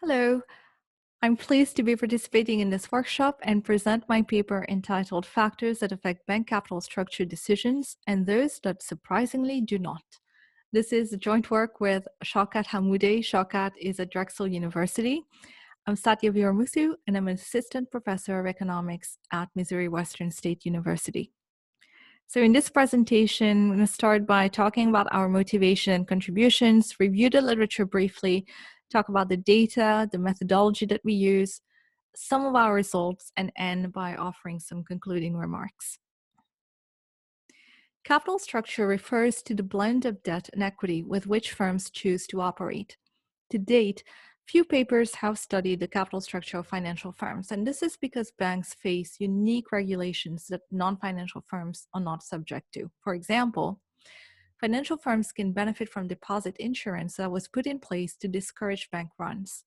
Hello, I'm pleased to be participating in this workshop and present my paper entitled Factors that Affect Bank Capital Structure Decisions and Those That Surprisingly Do Not. This is a joint work with Shaukat Hamoudeh. Shaukat is at Drexel University. I'm Veeramoothoo, and I'm an assistant professor of economics at Missouri Western State University. So in this presentation, I'm going to start by talking about our motivation and contributions, review the literature briefly, talk about the data, the methodology that we use, some of our results, and end by offering some concluding remarks. Capital structure refers to the blend of debt and equity with which firms choose to operate. To date, few papers have studied the capital structure of financial firms, and this is because banks face unique regulations that non-financial firms are not subject to. For example, financial firms can benefit from deposit insurance that was put in place to discourage bank runs.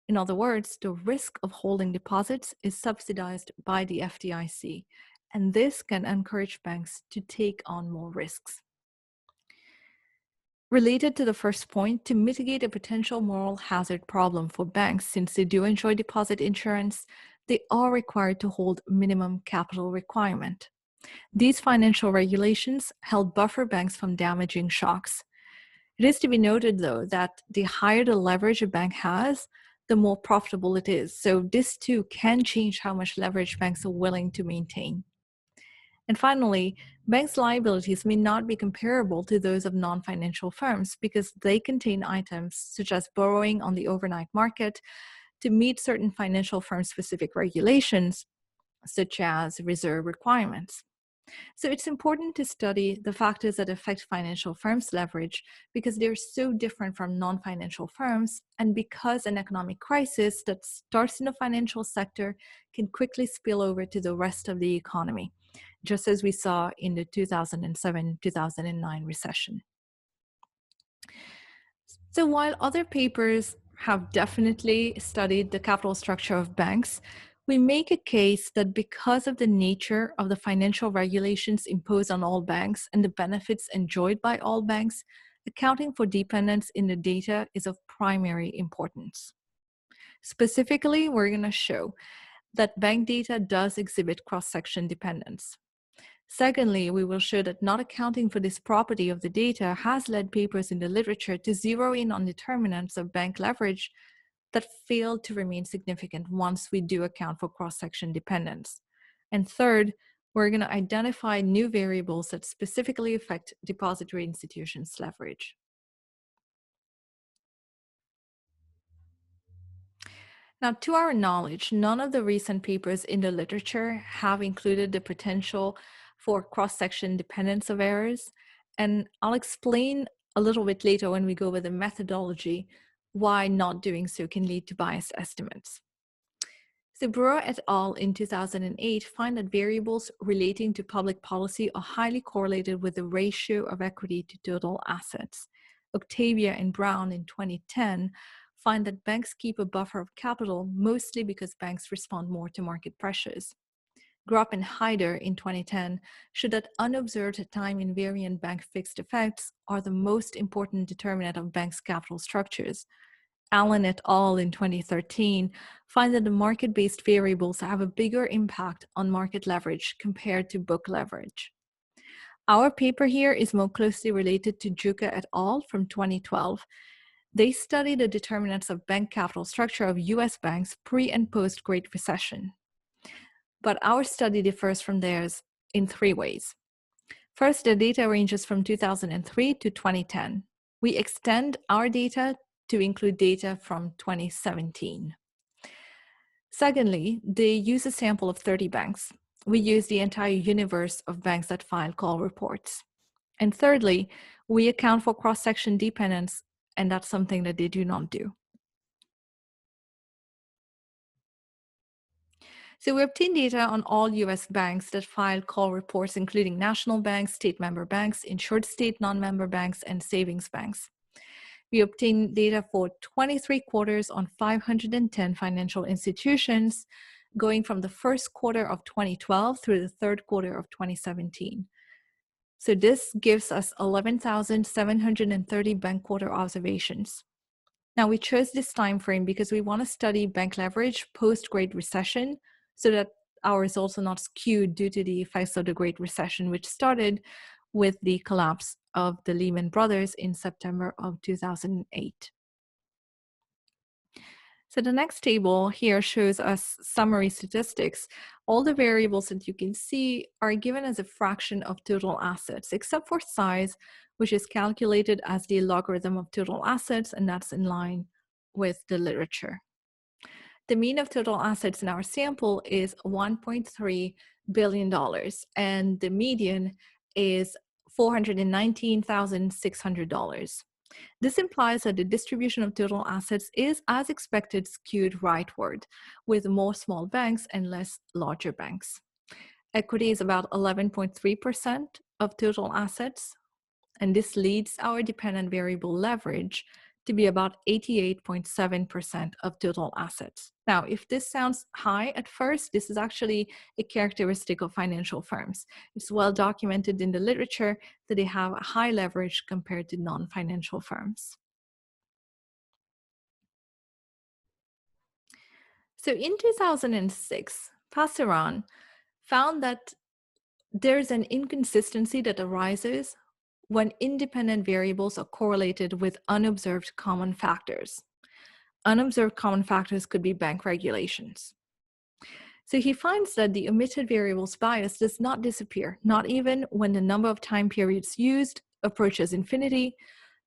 In other words, the risk of holding deposits is subsidized by the FDIC, and this can encourage banks to take on more risks. Related to the first point, to mitigate a potential moral hazard problem for banks, since they do enjoy deposit insurance, they are required to hold minimum capital requirement. These financial regulations help buffer banks from damaging shocks. It is to be noted, though, that the higher the leverage a bank has, the more profitable it is. So this too can change how much leverage banks are willing to maintain. And finally, banks' liabilities may not be comparable to those of non-financial firms because they contain items such as borrowing on the overnight market to meet certain financial firm-specific regulations, such as reserve requirements. So it's important to study the factors that affect financial firms' leverage because they're so different from non-financial firms, and because an economic crisis that starts in the financial sector can quickly spill over to the rest of the economy, just as we saw in the 2007-2009 recession. So while other papers have definitely studied the capital structure of banks, we make a case that because of the nature of the financial regulations imposed on all banks and the benefits enjoyed by all banks, accounting for dependence in the data is of primary importance. Specifically, we're going to show that bank data does exhibit cross-section dependence. Secondly, we will show that not accounting for this property of the data has led papers in the literature to zero in on determinants of bank leverage that fail to remain significant once we do account for cross-section dependence. And third, we're going to identify new variables that specifically affect depository institutions' leverage. Now, to our knowledge, none of the recent papers in the literature have included the potential for cross-section dependence of errors, and I'll explain a little bit later when we go over the methodology why not doing so can lead to biased estimates. So Brewer et al. In 2008 find that variables relating to public policy are highly correlated with the ratio of equity to total assets. Octavia and Brown in 2010 find that banks keep a buffer of capital mostly because banks respond more to market pressures. Gropp and Hyder in 2010 showed that unobserved time-invariant bank fixed effects are the most important determinant of banks' capital structures. Allen et al. In 2013 find that the market-based variables have a bigger impact on market leverage compared to book leverage. Our paper here is more closely related to Juca et al. From 2012. They studied the determinants of bank capital structure of US banks pre and post Great Recession. But our study differs from theirs in three ways. First, the data ranges from 2003 to 2010. We extend our data to include data from 2017. Secondly, they use a sample of 30 banks. We use the entire universe of banks that file call reports. And thirdly, we account for cross-section dependence, and that's something that they do not do. So we obtain data on all US banks that file call reports, including national banks, state member banks, insured state non-member banks, and savings banks. We obtain data for 23 quarters on 510 financial institutions, going from the first quarter of 2012 through the third quarter of 2017. So this gives us 11,730 bank quarter observations. Now, we chose this time frame because we want to study bank leverage post-Great Recession so that our results are not skewed due to the effects of the Great Recession, which started with the collapse of the Lehman Brothers in September of 2008. So the next table here shows us summary statistics. All the variables that you can see are given as a fraction of total assets, except for size, which is calculated as the logarithm of total assets, and that's in line with the literature. The mean of total assets in our sample is $1.3 billion, and the median is $419,600. This implies that the distribution of total assets is, as expected, skewed rightward, with more small banks and less larger banks. Equity is about 11.3% of total assets, and this leads our dependent variable leverage to be about 88.7% of total assets. Now, if this sounds high at first, this is actually a characteristic of financial firms. It's well documented in the literature that they have a high leverage compared to non-financial firms. So in 2006, Passeron found that there's an inconsistency that arises when independent variables are correlated with unobserved common factors. Unobserved common factors could be bank regulations. So he finds that the omitted variables bias does not disappear, not even when the number of time periods used approaches infinity,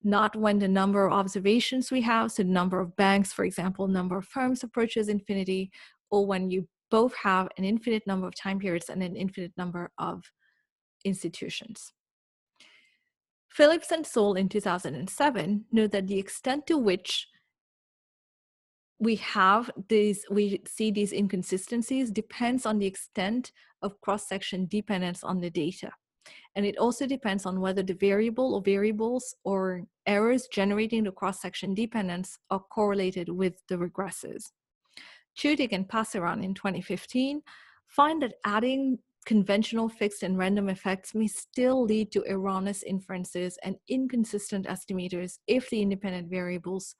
not when the number of observations we have, so the number of banks, for example, number of firms approaches infinity, or when you both have an infinite number of time periods and an infinite number of institutions. Phillips and Soule in 2007 note that the extent to which we see these inconsistencies depends on the extent of cross-section dependence on the data. And it also depends on whether the variable or variables or errors generating the cross-section dependence are correlated with the regressors. Chudik and Passeron in 2015 find that adding conventional fixed and random effects may still lead to erroneous inferences and inconsistent estimators if the independent variables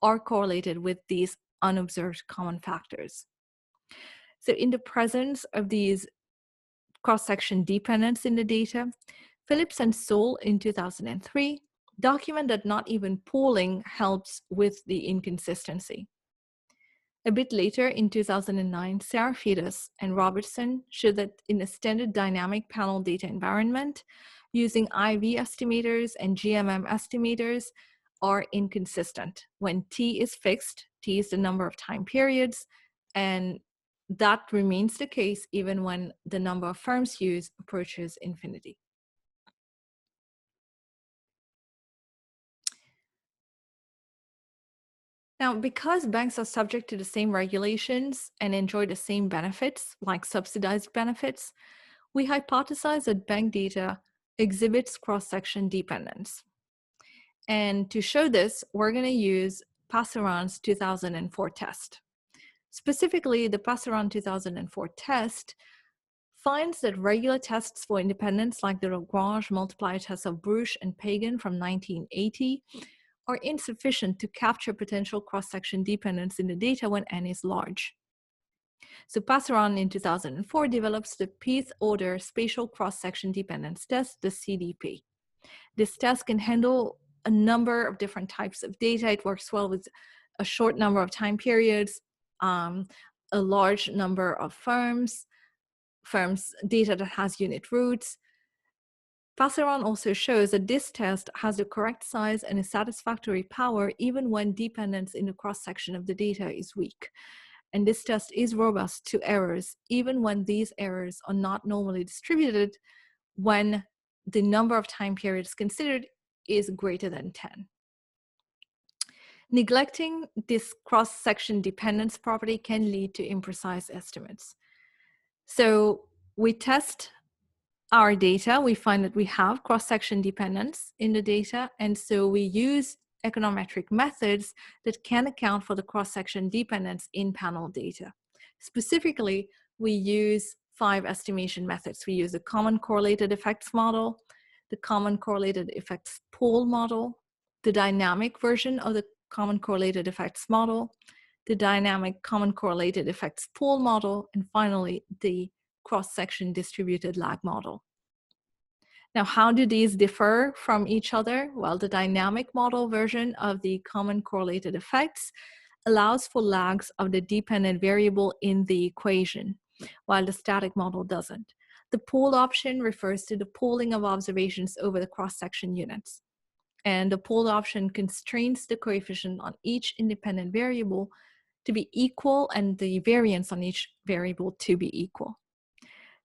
are correlated with these unobserved common factors. So in the presence of these cross-section dependence in the data, Phillips and Soule in 2003 document that not even pooling helps with the inconsistency. A bit later, in 2009, Sarafidis and Robertson showed that in a standard dynamic panel data environment, using IV estimators and GMM estimators are inconsistent. When T is fixed, T is the number of time periods, and that remains the case even when the number of firms used approaches infinity. Now, because banks are subject to the same regulations and enjoy the same benefits, like subsidized benefits, we hypothesize that bank data exhibits cross-section dependence. And to show this, we're going to use Passeron's 2004 test. Specifically, the Passeron 2004 test finds that regular tests for independence, like the Lagrange multiplier tests of Bruch and Pagan from 1980, are insufficient to capture potential cross-section dependence in the data when n is large. So Passeron in 2004 develops the pth order spatial cross-section dependence test, the CDP. This test can handle a number of different types of data. It works well with a short number of time periods, a large number of firms data that has unit roots. Passeron also shows that this test has the correct size and a satisfactory power even when dependence in the cross-section of the data is weak. And this test is robust to errors, even when these errors are not normally distributed when the number of time periods considered is greater than 10. Neglecting this cross-section dependence property can lead to imprecise estimates. So we test our data, we find that we have cross-section dependence in the data, and so we use econometric methods that can account for the cross-section dependence in panel data. Specifically, we use 5 estimation methods. We use the common correlated effects model, the common correlated effects pool model, the dynamic version of the common correlated effects model, the dynamic common correlated effects pool model, and finally, the cross-section distributed lag model. Now, how do these differ from each other? Well, the dynamic model version of the common correlated effects allows for lags of the dependent variable in the equation, while the static model doesn't. The pooled option refers to the pooling of observations over the cross-section units. And the pooled option constrains the coefficient on each independent variable to be equal and the variance on each variable to be equal.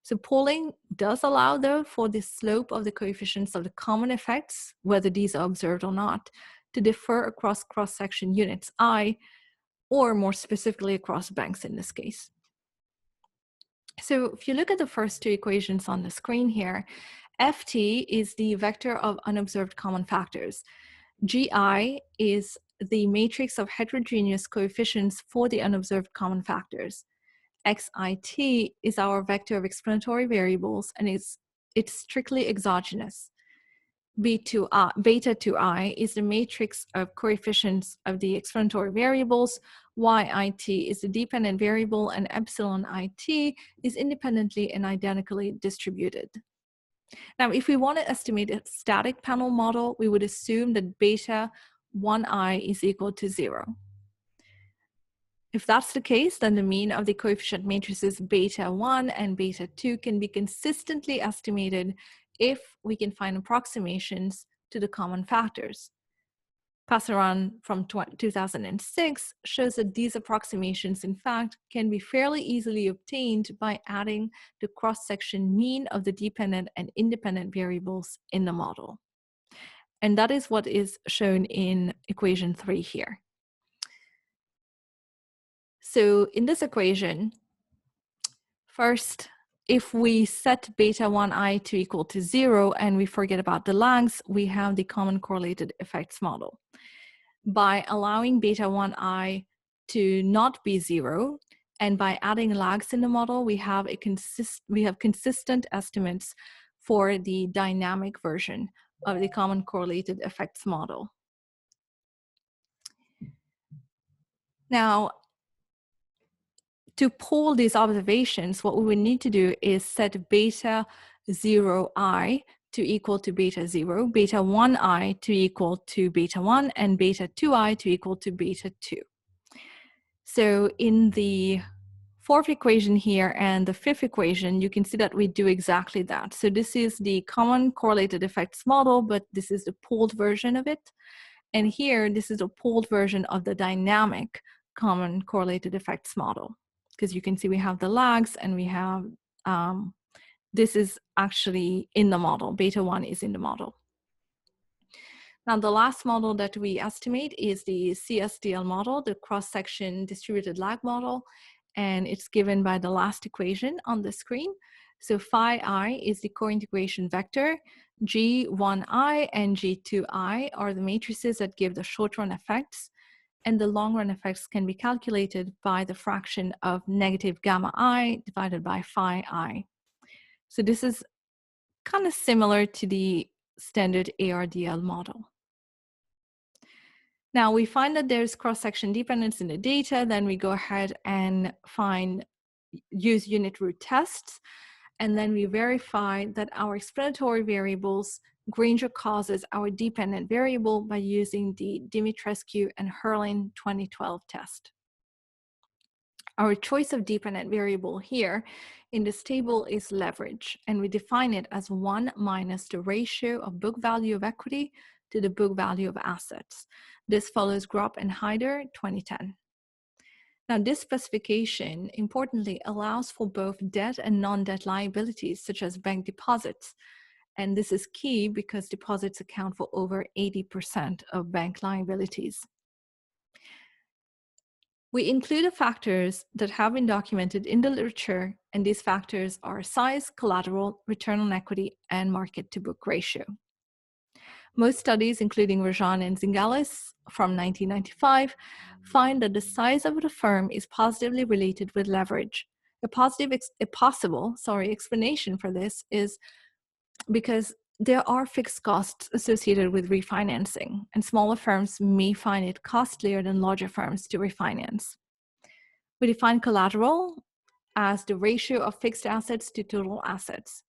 So pooling does allow, though, for the slope of the coefficients of the common effects, whether these are observed or not, to differ across cross-section units I, or more specifically across banks in this case. So if you look at the first two equations on the screen here, Ft is the vector of unobserved common factors. Gi is the matrix of heterogeneous coefficients for the unobserved common factors. Xit is our vector of explanatory variables, and it's strictly exogenous. Beta 2i is the matrix of coefficients of the explanatory variables. Yit is the dependent variable, and epsilon it is independently and identically distributed. Now, if we want to estimate a static panel model, we would assume that beta 1i is equal to 0. If that's the case, then the mean of the coefficient matrices beta 1 and beta 2 can be consistently estimated if we can find approximations to the common factors. Passaran from 2006 shows that these approximations, in fact, can be fairly easily obtained by adding the cross-section mean of the dependent and independent variables in the model. And that is what is shown in equation 3 here. So in this equation, first, if we set beta 1i to equal to 0 and we forget about the lags, we have the common correlated effects model. By allowing beta 1i to not be 0, and by adding lags in the model, we have consistent estimates for the dynamic version of the common correlated effects model. Now, to pool these observations, what we would need to do is set beta 0i to equal to beta 0, beta 1i to equal to beta 1, and beta 2i to equal to beta 2. So in the fourth equation here and the fifth equation, you can see that we do exactly that. So this is the common correlated effects model, but this is the pooled version of it. And here, this is a pooled version of the dynamic common correlated effects model. Because you can see we have the lags and we have, this is actually in the model, beta 1 is in the model. Now the last model that we estimate is the CSDL model, the cross-section distributed lag model, and it's given by the last equation on the screen. So phi I is the co-integration vector, G1i and G2i are the matrices that give the short-run effects, and the long-run effects can be calculated by the fraction of negative gamma I divided by phi I. So this is kind of similar to the standard ARDL model. Now we find that there's cross-section dependence in the data, then we go ahead and use unit root tests, and then we verify that our explanatory variables Granger causes our dependent variable by using the Dimitrescu and Herlin 2012 test. Our choice of dependent variable here in this table is leverage, and we define it as 1 minus the ratio of book value of equity to the book value of assets. This follows Gropp and Hyder 2010. Now, this specification, importantly, allows for both debt and non-debt liabilities, such as bank deposits. And this is key because deposits account for over 80% of bank liabilities. We include the factors that have been documented in the literature, and these factors are size, collateral, return on equity, and market-to-book ratio. Most studies, including Rajan and Zingalis from 1995, find that the size of the firm is positively related with leverage. A possible explanation for this is because there are fixed costs associated with refinancing, and smaller firms may find it costlier than larger firms to refinance. We define collateral as the ratio of fixed assets to total assets.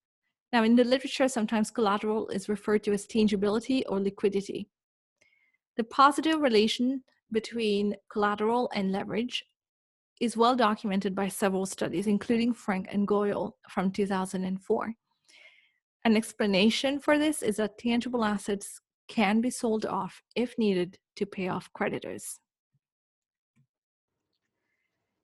Now, in the literature, sometimes collateral is referred to as tangibility or liquidity. The positive relation between collateral and leverage is well documented by several studies, including Frank and Goyle from 2004. An explanation for this is that tangible assets can be sold off if needed to pay off creditors.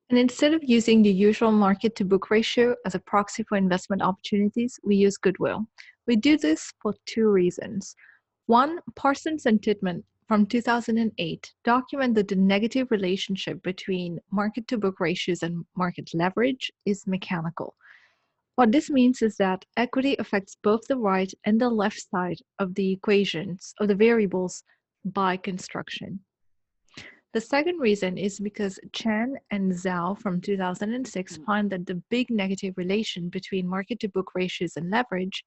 And instead of using the usual market to book ratio as a proxy for investment opportunities, we use goodwill. We do this for two reasons. One, Parsons and Titman from 2008 document that the negative relationship between market to book ratios and market leverage is mechanical. What this means is that equity affects both the right and the left side of the equations of the variables by construction. The second reason is because Chen and Zhao from 2006 find that the big negative relation between market to book ratios and leverage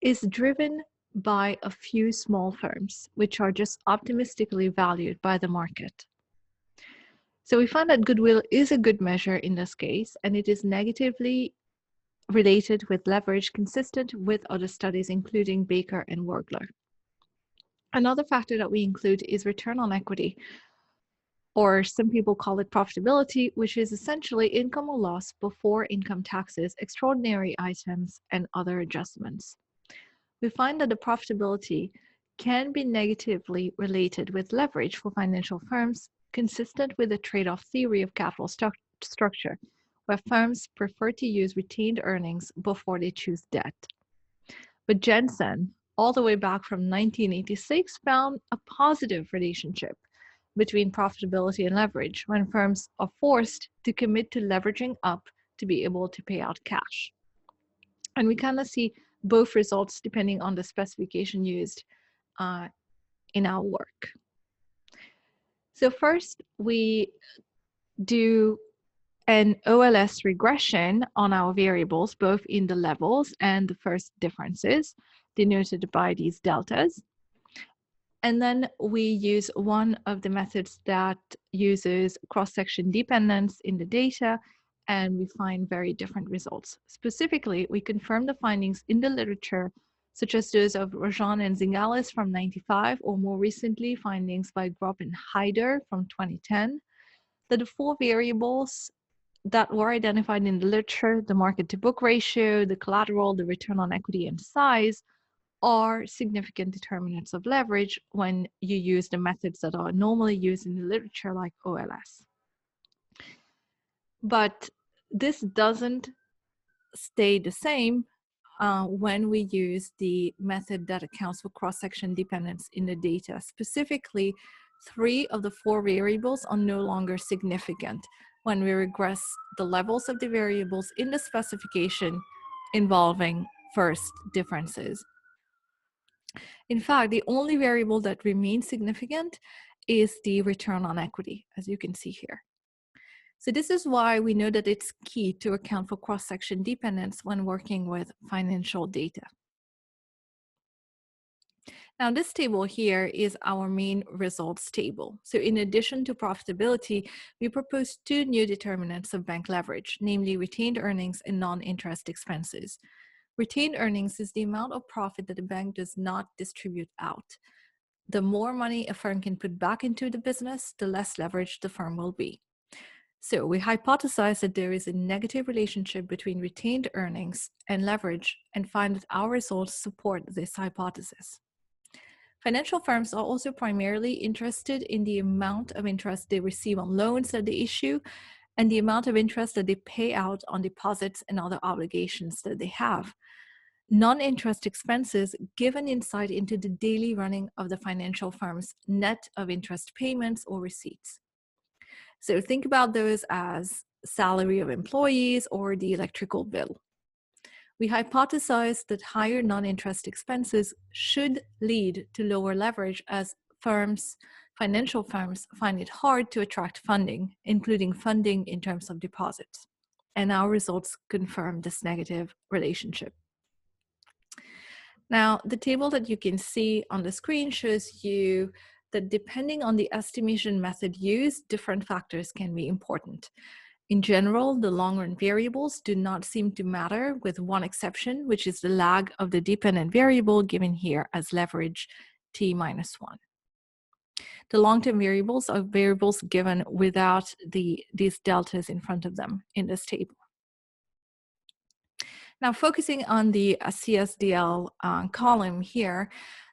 is driven by a few small firms, which are just optimistically valued by the market. So we find that goodwill is a good measure in this case, and it is negatively related with leverage consistent with other studies, including Baker and Wurgler. Another factor that we include is return on equity, or some people call it profitability, which is essentially income or loss before income taxes, extraordinary items, and other adjustments. We find that the profitability can be negatively related with leverage for financial firms, consistent with the trade-off theory of capital structure, where firms prefer to use retained earnings before they choose debt. But Jensen, all the way back from 1986, found a positive relationship between profitability and leverage when firms are forced to commit to leveraging up to be able to pay out cash. And we kind of see both results depending on the specification used in our work. So first, we do an OLS regression on our variables, both in the levels and the first differences, denoted by these deltas. And then we use one of the methods that uses cross-section dependence in the data, and we find very different results. Specifically, we confirm the findings in the literature, such as those of Rajan and Zingales from 95, or more recently, findings by Gropp and Haider from 2010, that the four variables that were identified in the literature, the market to book ratio, the collateral, the return on equity, and size, are significant determinants of leverage when you use the methods that are normally used in the literature, like OLS. But this doesn't stay the same when we use the method that accounts for cross-section dependence in the data. Specifically, 3 of the 4 variables are no longer significant when we regress the levels of the variables in the specification involving first differences. In fact, the only variable that remains significant is the return on equity, as you can see here. So this is why we know that it's key to account for cross-section dependence when working with financial data. Now, this table here is our main results table. So in addition to profitability, we propose 2 new determinants of bank leverage, namely retained earnings and non-interest expenses. Retained earnings is the amount of profit that the bank does not distribute out. The more money a firm can put back into the business, the less leveraged the firm will be. So we hypothesize that there is a negative relationship between retained earnings and leverage, and find that our results support this hypothesis. Financial firms are also primarily interested in the amount of interest they receive on loans that they issue, and the amount of interest that they pay out on deposits and other obligations that they have. Non-interest expenses give an insight into the daily running of the financial firm's net of interest payments or receipts. So think about those as salary of employees or the electrical bill. We hypothesize that higher non-interest expenses should lead to lower leverage, as financial firms find it hard to attract funding, including funding in terms of deposits. And our results confirm this negative relationship. Now, the table that you can see on the screen shows you that depending on the estimation method used, different factors can be important. In general, the long-run variables do not seem to matter, with one exception, which is the lag of the dependent variable given here as leverage t minus 1. The long-term variables are variables given without these deltas in front of them in this table. Now, focusing on the CSDL column here,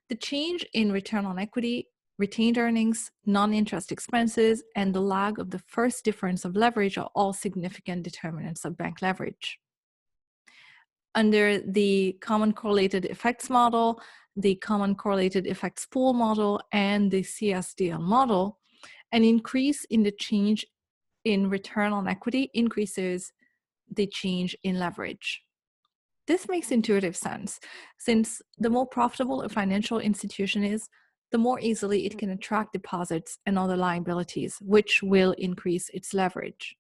the change in return on equity, retained earnings, non-interest expenses, and the lag of the first difference of leverage are all significant determinants of bank leverage. Under the common correlated effects model, the common correlated effects pool model, and the CSDL model, an increase in the change in return on equity increases the change in leverage. This makes intuitive sense, since the more profitable a financial institution is, the more easily it can attract deposits and other liabilities, which will increase its leverage.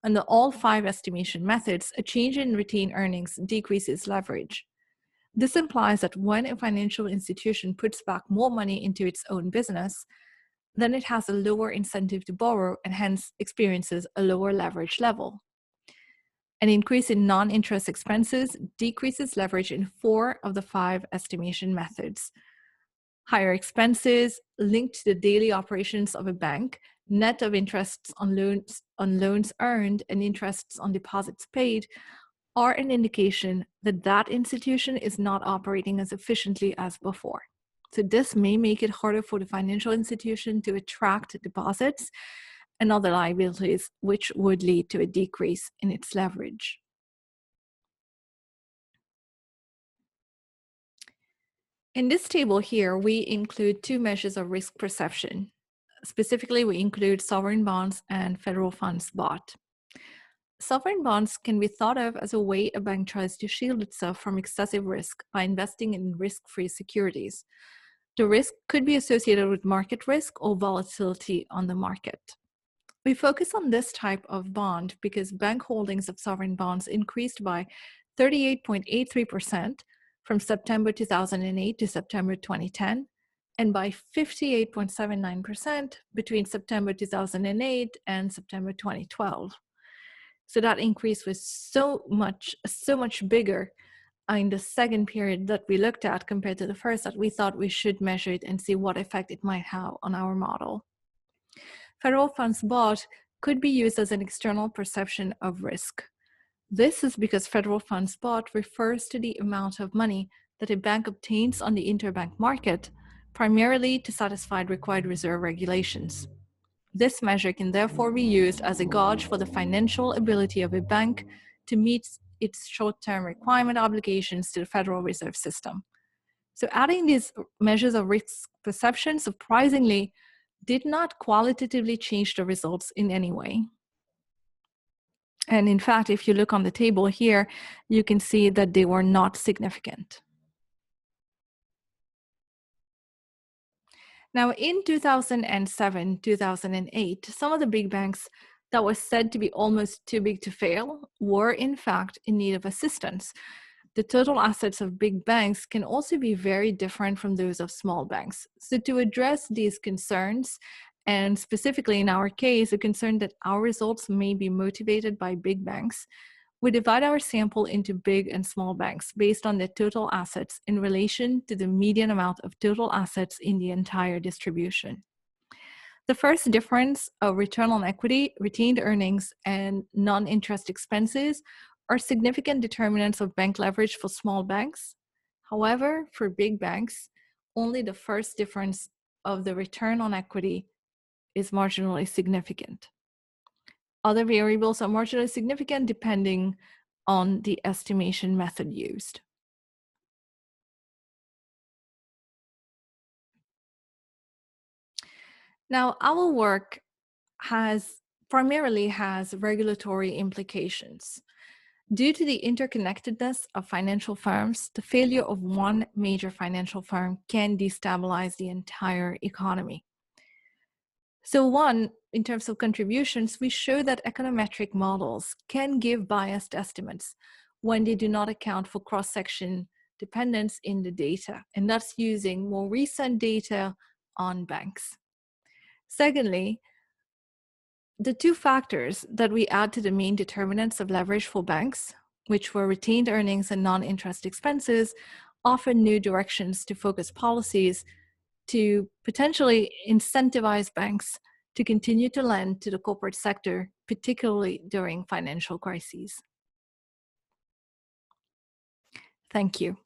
Under all 5 estimation methods, a change in retained earnings decreases leverage. This implies that when a financial institution puts back more money into its own business, then it has a lower incentive to borrow and hence experiences a lower leverage level. An increase in non-interest expenses decreases leverage in 4 of the 5 estimation methods. Higher expenses linked to the daily operations of a bank, net of interests on loans earned and interests on deposits paid, are an indication that that institution is not operating as efficiently as before. So this may make it harder for the financial institution to attract deposits and other liabilities, which would lead to a decrease in its leverage. In this table here, we include 2 measures of risk perception. Specifically, we include sovereign bonds and federal funds bought. Sovereign bonds can be thought of as a way a bank tries to shield itself from excessive risk by investing in risk-free securities. The risk could be associated with market risk or volatility on the market. We focus on this type of bond because bank holdings of sovereign bonds increased by 38.83% from September 2008 to September 2010, and by 58.79% between September 2008 and September 2012. So that increase was so much bigger in the second period that we looked at compared to the first, that we thought we should measure it and see what effect it might have on our model. Federal funds bought could be used as an external perception of risk. This is because federal funds bought refers to the amount of money that a bank obtains on the interbank market, primarily to satisfy required reserve regulations. This measure can therefore be used as a gauge for the financial ability of a bank to meet its short-term requirement obligations to the Federal Reserve System. So adding these measures of risk perception surprisingly did not qualitatively change the results in any way. And in fact, if you look on the table here, you can see that they were not significant. Now, in 2007, 2008, some of the big banks that were said to be almost too big to fail were in fact in need of assistance. The total assets of big banks can also be very different from those of small banks. So to address these concerns, and specifically in our case, a concern that our results may be motivated by big banks, we divide our sample into big and small banks based on their total assets in relation to the median amount of total assets in the entire distribution. The first difference of return on equity, retained earnings, and non-interest expenses are significant determinants of bank leverage for small banks. However, for big banks, only the first difference of the return on equity is marginally significant. Other variables are marginally significant depending on the estimation method used. Now, our work primarily has regulatory implications. Due to the interconnectedness of financial firms, the failure of one major financial firm can destabilize the entire economy. So one, in terms of contributions, we show that econometric models can give biased estimates when they do not account for cross-section dependence in the data, and that's using more recent data on banks. Secondly, the two factors that we add to the main determinants of leverage for banks, which were retained earnings and non-interest expenses, offer new directions to focus policies to potentially incentivize banks to continue to lend to the corporate sector, particularly during financial crises. Thank you.